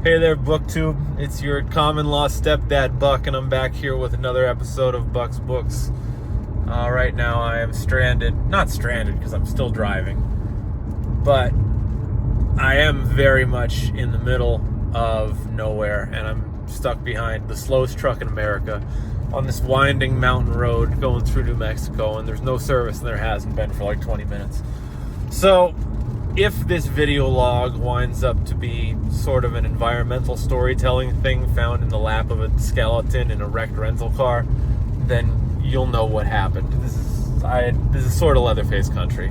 Hey there, BookTube. It's your common law stepdad, Buck, and I'm back here with another episode of Buck's Books. Right now I am stranded. Not stranded because I'm still driving, but I am very much in the middle of nowhere, and I'm stuck behind the slowest truck in America on this winding mountain road going through New Mexico, and there's no service, and there hasn't been for like 20 minutes. So if this video log winds up to be sort of an environmental storytelling thing found in the lap of a skeleton in a wrecked rental car, then you'll know what happened. This is sort of Leatherface country.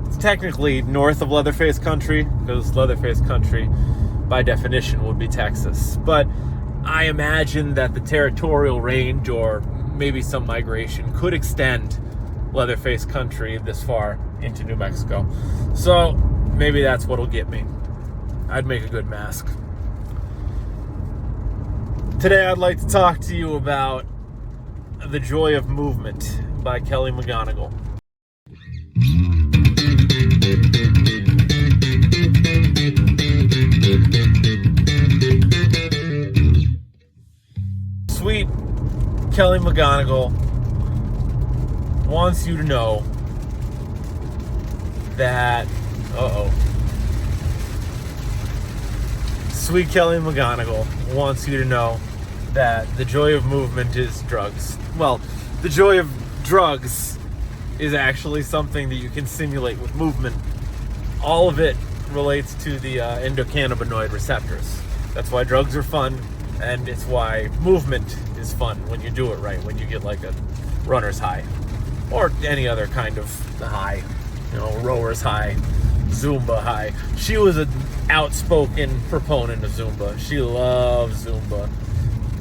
It's technically north of Leatherface country, because Leatherface country, by definition, would be Texas. But I imagine that the territorial range, or maybe some migration, could extend Leatherface country this far into New Mexico. So maybe that's what'll get me. I'd make a good mask. Today I'd like to talk to you about The Joy of Movement by Kelly McGonigal. Sweet Kelly McGonigal wants you to know that Sweet Kelly McGonigal wants you to know that the joy of movement is drugs. Well, the joy of drugs is actually something that you can simulate with movement. All of it relates to the endocannabinoid receptors. That's why drugs are fun, and it's why movement is fun when you do it right, when you get like a runner's high, or any other kind of high, rower's high, Zumba high. She was an outspoken proponent of Zumba. She loves Zumba.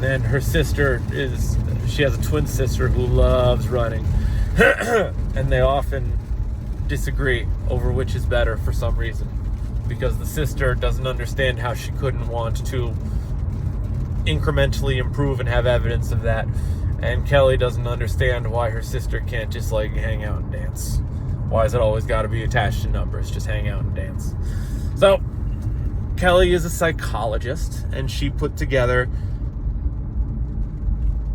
And her sister she has a twin sister who loves running. And they often disagree over which is better for some reason. Because the sister doesn't understand how she couldn't want to incrementally improve and have evidence of that. And Kelly doesn't understand why her sister can't just like hang out and dance. Why is it always got to be attached to numbers? Just hang out and dance. So, Kelly is a psychologist, and she put together...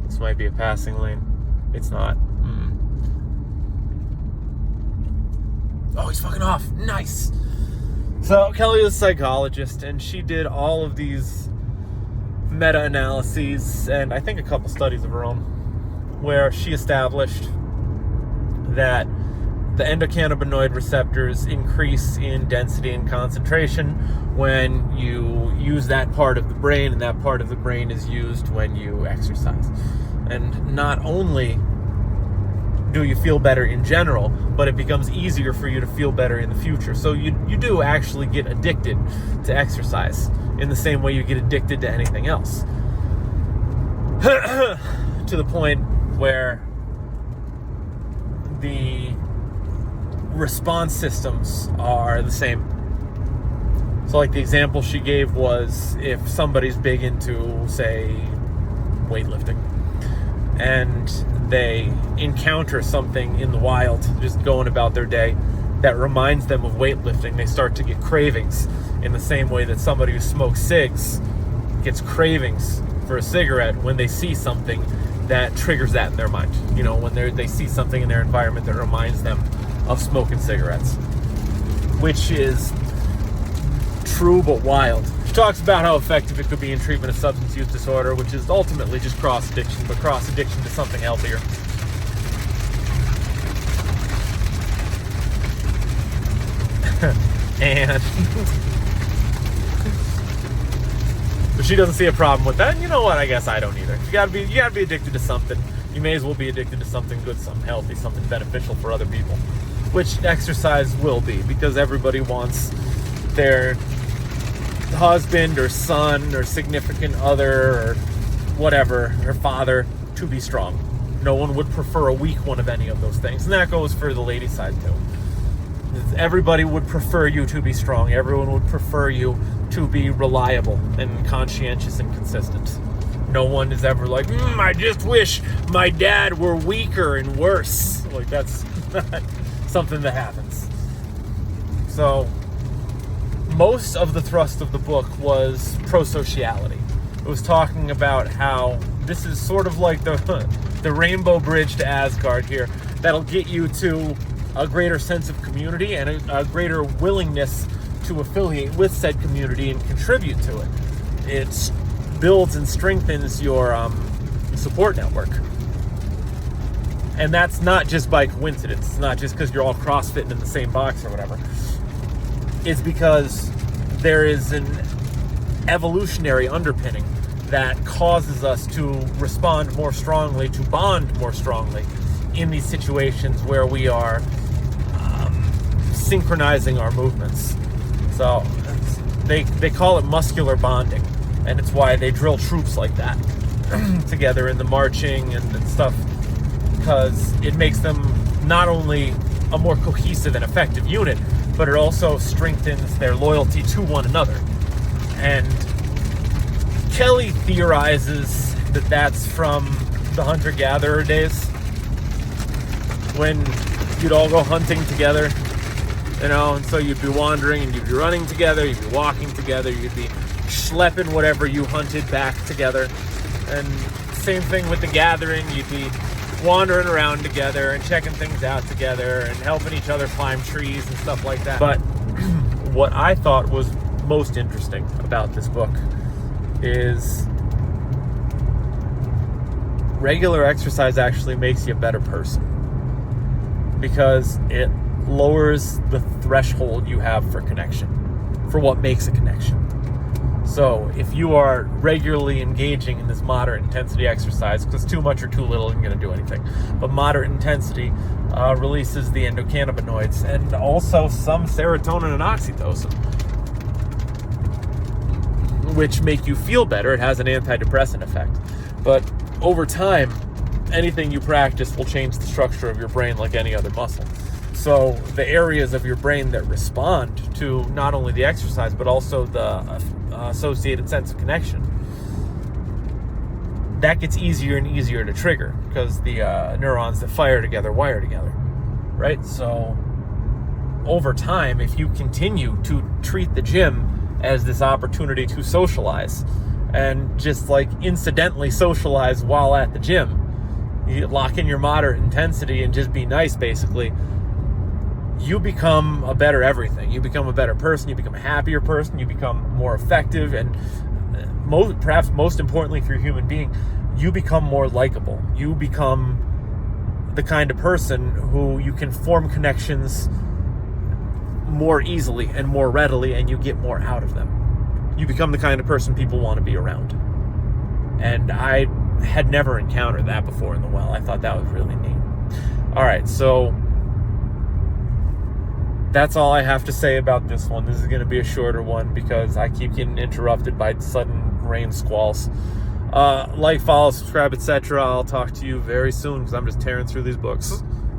This might be a passing lane. It's not. Oh, he's fucking off. Nice. So, Kelly is a psychologist, and she did all of these meta-analyses, and I think a couple studies of her own, where she established that the endocannabinoid receptors increase in density and concentration when you use that part of the brain, and that part of the brain is used when you exercise. And not only do you feel better in general, but it becomes easier for you to feel better in the future. So you do actually get addicted to exercise in the same way you get addicted to anything else. To the point where the response systems are the same. So like the example she gave was if somebody's big into, say, weightlifting, and they encounter something in the wild, just going about their day, that reminds them of weightlifting, they start to get cravings in the same way that somebody who smokes cigs gets cravings for a cigarette when they see something that triggers that in their mind. When they see something in their environment that reminds them of smoking cigarettes, which is true but wild. She talks about how effective it could be in treatment of substance use disorder, which is ultimately just cross-addiction, but cross-addiction to something healthier. But she doesn't see a problem with that. And you know what? I guess I don't either. You gotta be addicted to something. You may as well be addicted to something good, something healthy, something beneficial for other people. Which exercise will be, because everybody wants their husband or son or significant other or whatever, or father, to be strong. No one would prefer a weak one of any of those things. And that goes for the lady side too. Everybody would prefer you to be strong. Everyone would prefer you to be reliable and conscientious and consistent. No one is ever like, I just wish my dad were weaker and worse. Like, that's not something that happens. So most of the thrust of the book was pro-sociality. It was talking about how this is sort of like the rainbow bridge to Asgard here that'll get you to a greater sense of community and a greater willingness to affiliate with said community and contribute to it. It builds and strengthens your support network. And that's not just by coincidence. It's not just because you're all crossfitting in the same box or whatever. It's because there is an evolutionary underpinning that causes us to respond more strongly, to bond more strongly in these situations where we are synchronizing our movements. So they call it muscular bonding, and it's why they drill troops like that together in the marching and stuff, because it makes them not only a more cohesive and effective unit, but it also strengthens their loyalty to one another. And Kelly theorizes that that's from the hunter-gatherer days, when you'd all go hunting together, and so you'd be wandering and you'd be running together, you'd be walking together, you'd be schlepping whatever you hunted back together. And same thing with the gathering, you'd be wandering around together and checking things out together and helping each other climb trees and stuff like that. But what I thought was most interesting about this book is regular exercise actually makes you a better person, because it lowers the threshold you have for connection, for what makes a connection. So if you are regularly engaging in this moderate intensity exercise, because too much or too little isn't going to do anything, but moderate intensity releases the endocannabinoids and also some serotonin and oxytocin, which make you feel better. It has an antidepressant effect. But over time, anything you practice will change the structure of your brain like any other muscle. So the areas of your brain that respond to not only the exercise, but also the associated sense of connection, that gets easier and easier to trigger, because the neurons that fire together wire together, right? So over time, if you continue to treat the gym as this opportunity to socialize, and just like incidentally socialize while at the gym, you lock in your moderate intensity and just be nice, basically, you become a better everything. You become a better person, you become a happier person, you become more effective, and perhaps most importantly for your human being, you become more likable. You become the kind of person who you can form connections more easily and more readily, and you get more out of them. You become the kind of person people want to be around. And I had never encountered that before in the well. I thought that was really neat. All right, so that's all I have to say about this one. This is going to be a shorter one because I keep getting interrupted by sudden rain squalls. Like, follow, subscribe, etc. I'll talk to you very soon because I'm just tearing through these books.